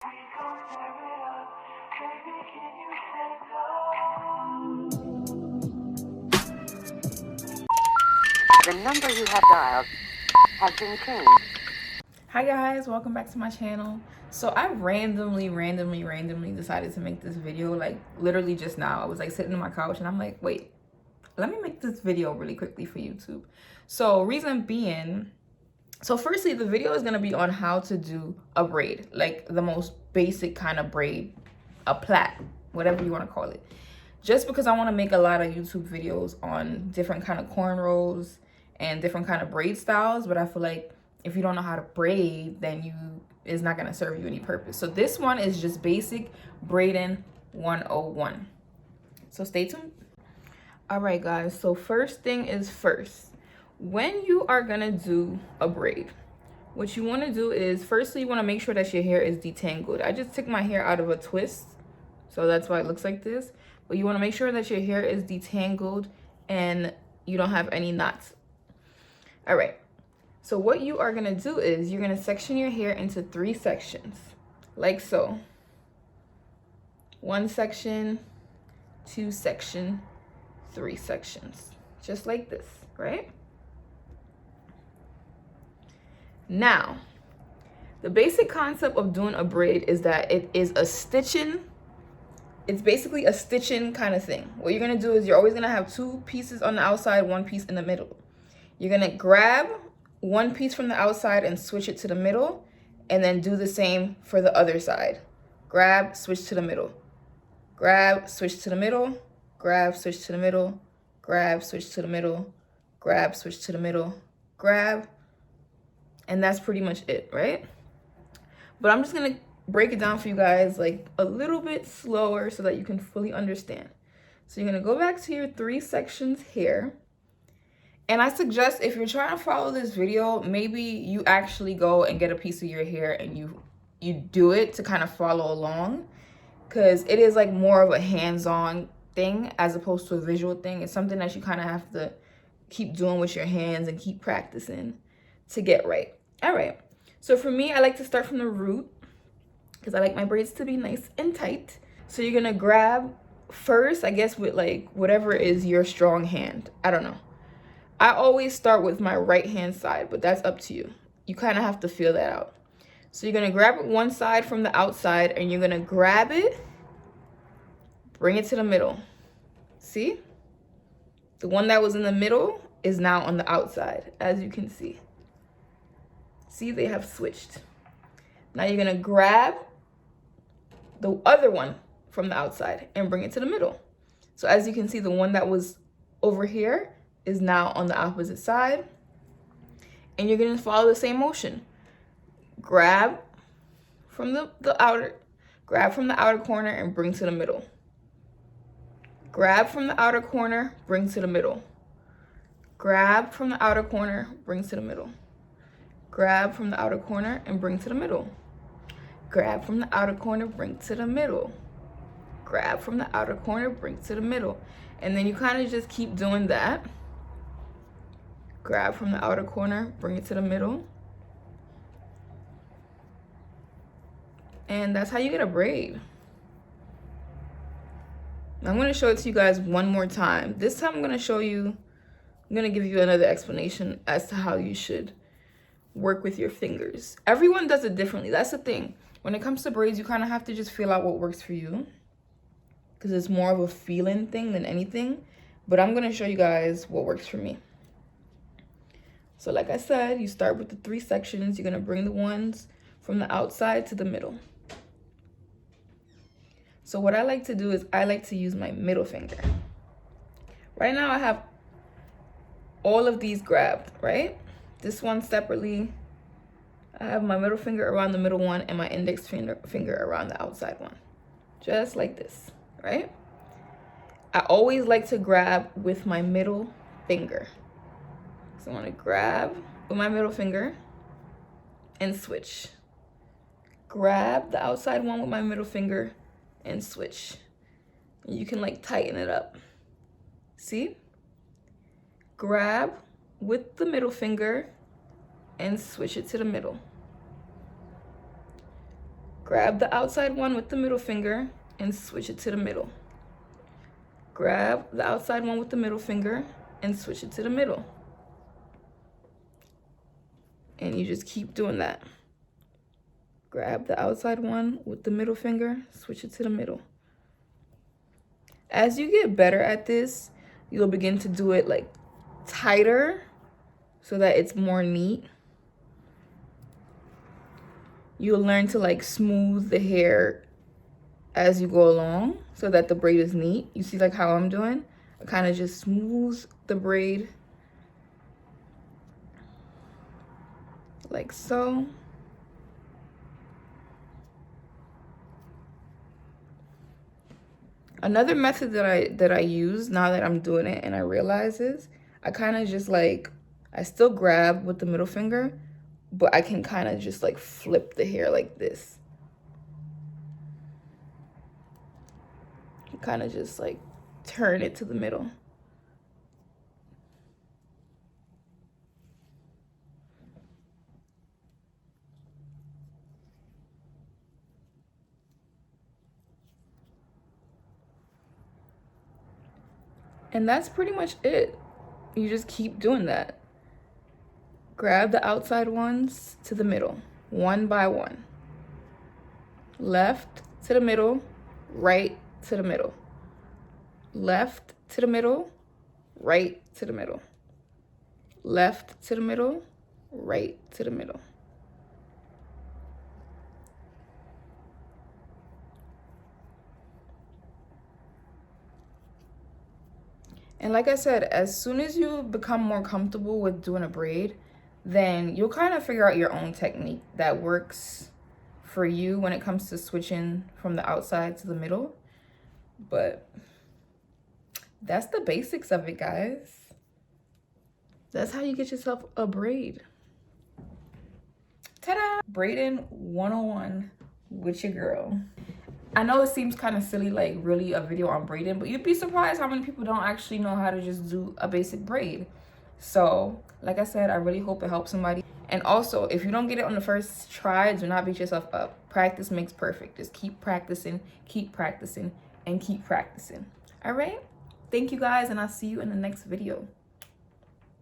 The number you have dialed has been changed. Hi guys, welcome back to my channel. So I randomly decided to make this video, like literally just now. I was like sitting on my couch and I'm like, wait, let me make this video really quickly for YouTube. So reason being, so firstly, the video is gonna be on how to do a braid, like the most basic kind of braid, a plait, whatever you wanna call it. Just because I wanna make a lot of YouTube videos on different kind of cornrows and different kind of braid styles, but I feel like if you don't know how to braid, then it's not gonna serve you any purpose. So this one is just basic braiding 101. So stay tuned. All right guys, so first thing is first. When you are gonna do a braid, what you wanna do is, firstly, you wanna make sure that your hair is detangled. I just took my hair out of a twist, so that's why it looks like this. But you wanna make sure that your hair is detangled and you don't have any knots. All right, so what you are gonna do is you're gonna section your hair into 3 sections, like so. 1 section, 2 section, 3 sections, just like this, right? Now, the basic concept of doing a braid is that it is a stitching. It's basically a stitching kind of thing. What you're gonna do is you're always gonna have 2 pieces on the outside, 1 piece in the middle. You're gonna grab 1 piece from the outside and switch it to the middle, and then do the same for the other side. Grab, switch to the middle. Grab, switch to the middle. Grab, switch to the middle. Grab, switch to the middle. Grab, switch to the middle. Grab. And that's pretty much it, right? But I'm just gonna break it down for you guys like a little bit slower so that you can fully understand. So you're gonna go back to your 3 sections here. And I suggest, if you're trying to follow this video, maybe you actually go and get a piece of your hair and you do it to kind of follow along, because it is like more of a hands-on thing as opposed to a visual thing. It's something that you kind of have to keep doing with your hands and keep practicing to get right. All right, so for me, I like to start from the root because I like my braids to be nice and tight. So you're gonna grab first, I guess, with like whatever is your strong hand. I don't know. I always start with my right hand side, but that's up to you. You kind of have to feel that out. So you're gonna grab it one side from the outside and you're gonna grab it, bring it to the middle. See? The one that was in the middle is now on the outside, as you can see. See, they have switched. Now you're gonna grab the other one from the outside and bring it to the middle. So as you can see, the one that was over here is now on the opposite side. And you're gonna follow the same motion. Grab from the outer corner and bring to the middle. Grab from the outer corner, bring to the middle. Grab from the outer corner, bring to the middle. Grab from the outer corner and bring to the middle. Grab from the outer corner, bring to the middle. Grab from the outer corner, bring to the middle. And then you kind of just keep doing that. Grab from the outer corner, bring it to the middle. And that's how you get a braid. I'm going to show it to you guys one more time. This time I'm going to give you another explanation as to how you should work with your fingers. Everyone does it differently. That's the thing. When it comes to braids, you kind of have to just feel out what works for you, because it's more of a feeling thing than anything. But I'm going to show you guys what works for me. So like I said, you start with the 3 sections. You're going to bring the ones from the outside to the middle. So what I like to do is I like to use my middle finger. Right now I have all of these grabbed, right? This one separately. I have my middle finger around the middle one and my index finger around the outside one. Just like this, right? I always like to grab with my middle finger. So I'm gonna grab with my middle finger and switch. Grab the outside one with my middle finger and switch. And you can like tighten it up. See? Grab with the middle finger and switch it to the middle. Grab the outside one with the middle finger and switch it to the middle. Grab the outside one with the middle finger and switch it to the middle. And you just keep doing that. Grab the outside one with the middle finger, switch it to the middle. As you get better at this, you'll begin to do it like tighter so that it's more neat. You'll learn to like smooth the hair as you go along so that the braid is neat. You see like how I'm doing? I kind of just smooth the braid like so. Another method that I use now that I'm doing it and I realize is I kind of just like, I still grab with the middle finger, but I can kind of just like flip the hair like this. Kind of just like turn it to the middle. And that's pretty much it. You just keep doing that. Grab the outside ones to the middle, one by one. Left to the middle, right to the middle. Left to the middle, right to the middle. Left to the middle, right to the middle. And like I said, as soon as you become more comfortable with doing a braid, then you'll kind of figure out your own technique that works for you when it comes to switching from the outside to the middle. But that's the basics of it, guys. That's how you get yourself a braid. Ta-da! Braiding 101 with your girl. I know it seems kind of silly, like really a video on braiding, but you'd be surprised how many people don't actually know how to just do a basic braid. So, like I said, I really hope it helps somebody. And also, if you don't get it on the first try, do not beat yourself up. Practice makes perfect. Just keep practicing, and keep practicing. All right? Thank you guys, and I'll see you in the next video.